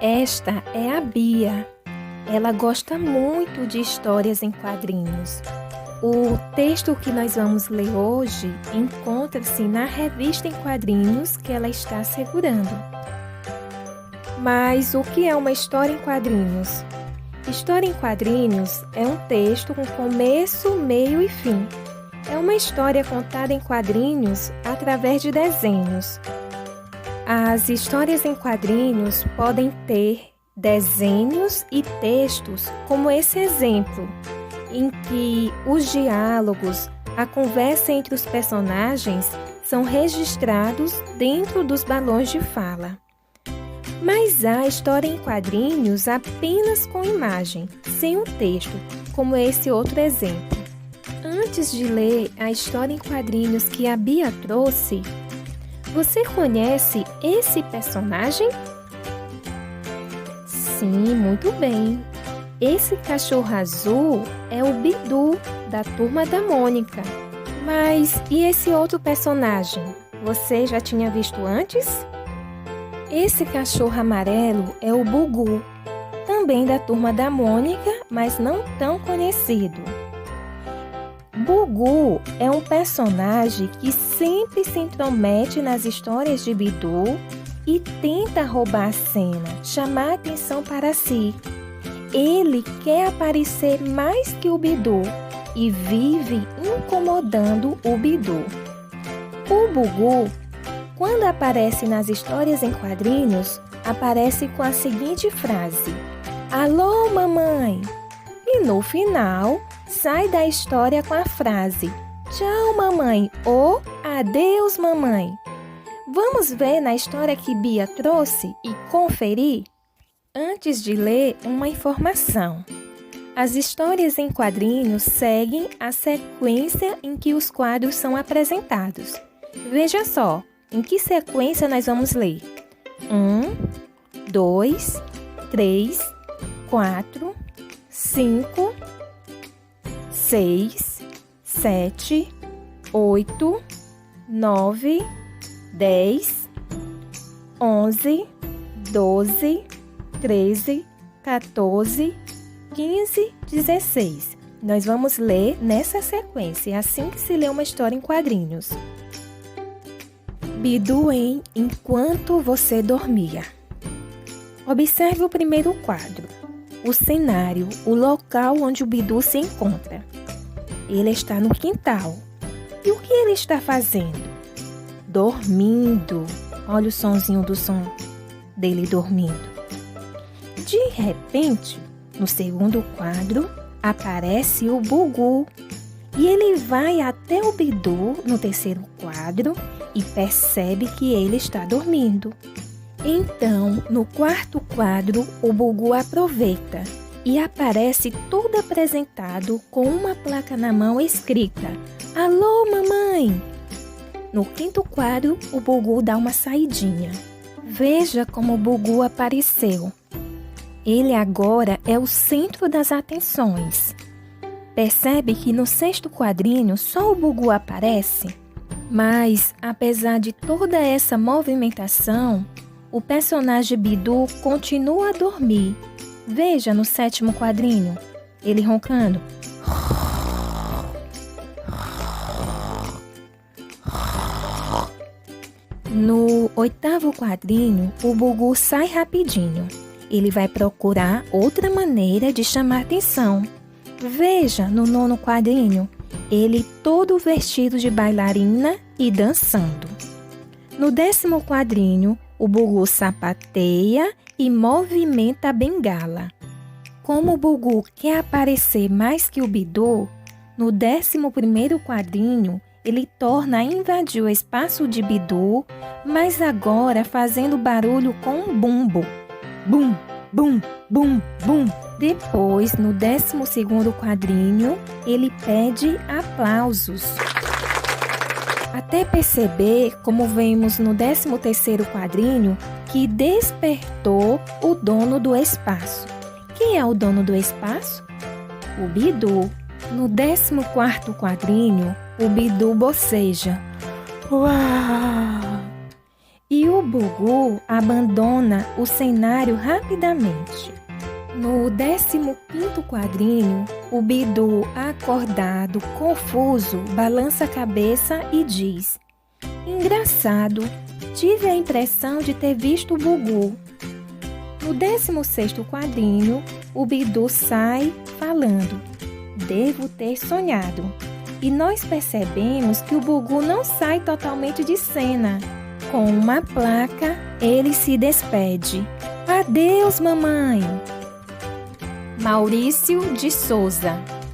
Esta é a Bia. Ela gosta muito de histórias em quadrinhos. O texto que nós vamos ler hoje encontra-se na revista em quadrinhos que ela está segurando. Mas o que é uma história em quadrinhos? História em quadrinhos é um texto com começo, meio e fim. É uma história contada em quadrinhos através de desenhos. As histórias em quadrinhos podem ter desenhos e textos, como esse exemplo, em que os diálogos, a conversa entre os personagens são registrados dentro dos balões de fala. Mas há história em quadrinhos apenas com imagem, sem o texto, como esse outro exemplo. Antes de ler a história em quadrinhos que a Bia trouxe, você conhece esse personagem? Sim, muito bem. Esse cachorro azul é o Bidu, da Turma da Mônica. Mas e esse outro personagem? Você já tinha visto antes? Esse cachorro amarelo é o Bugu, também da Turma da Mônica, mas não tão conhecido. Bugu é um personagem que sempre se intromete nas histórias de Bidu e tenta roubar a cena, chamar a atenção para si. Ele quer aparecer mais que o Bidu e vive incomodando o Bidu. O Bugu, quando aparece nas histórias em quadrinhos, aparece com a seguinte frase: "Alô, mamãe!" E no final, sai da história com a frase: "Tchau, mamãe!" ou "Adeus, mamãe!" Vamos ver na história que Bia trouxe e conferir? Antes de ler, uma informação. As histórias em quadrinhos seguem a sequência em que os quadros são apresentados. Veja só, em que sequência nós vamos ler? 1, 2, 3, 4, 5, 6, 7, 8, 9, 10, 11, 12, 13, 14, 15, 16. Nós vamos ler nessa sequência, assim que se lê uma história em quadrinhos. Bidu em Enquanto Você Dormia. Observe o primeiro quadro. O cenário, o local onde o Bidu se encontra. Ele está no quintal. E o que ele está fazendo? Dormindo. Olha o sonzinho do som dele dormindo. De repente, no segundo quadro, aparece o Bugu. E ele vai até o Bidu no terceiro quadro e percebe que ele está dormindo. Então, no quarto quadro, o Bugu aproveita e aparece todo apresentado com uma placa na mão escrita: "Alô, mamãe!" No quinto quadro, o Bugu dá uma saidinha. Veja como o Bugu apareceu. Ele agora é o centro das atenções. Percebe que no sexto quadrinho só o Bugu aparece? Mas, apesar de toda essa movimentação, o personagem Bidu continua a dormir. Veja no sétimo quadrinho, ele roncando. No oitavo quadrinho, o Bugu sai rapidinho. Ele vai procurar outra maneira de chamar atenção. Veja no nono quadrinho, ele todo vestido de bailarina e dançando. No décimo quadrinho, o Bugu sapateia e movimenta a bengala. Como o Bugu quer aparecer mais que o Bidu, no 11º quadrinho, ele torna a invadir o espaço de Bidu, mas agora fazendo barulho com um bumbo. Bum, bum, bum, bum. Depois, no 12º quadrinho, ele pede aplausos. Até perceber, como vemos no 13º quadrinho, que despertou o dono do espaço. Quem é o dono do espaço? O Bidu. No 14º quadrinho, o Bidu boceja. Uau! E o Bugu abandona o cenário rapidamente. No 15º quadrinho, o Bidu, acordado, confuso, balança a cabeça e diz: engraçado, tive a impressão de ter visto o Bugu. No 16º quadrinho, o Bidu sai falando: devo ter sonhado. E nós percebemos que o Bugu não sai totalmente de cena. Com uma placa, ele se despede: adeus, mamãe. Maurício de Souza.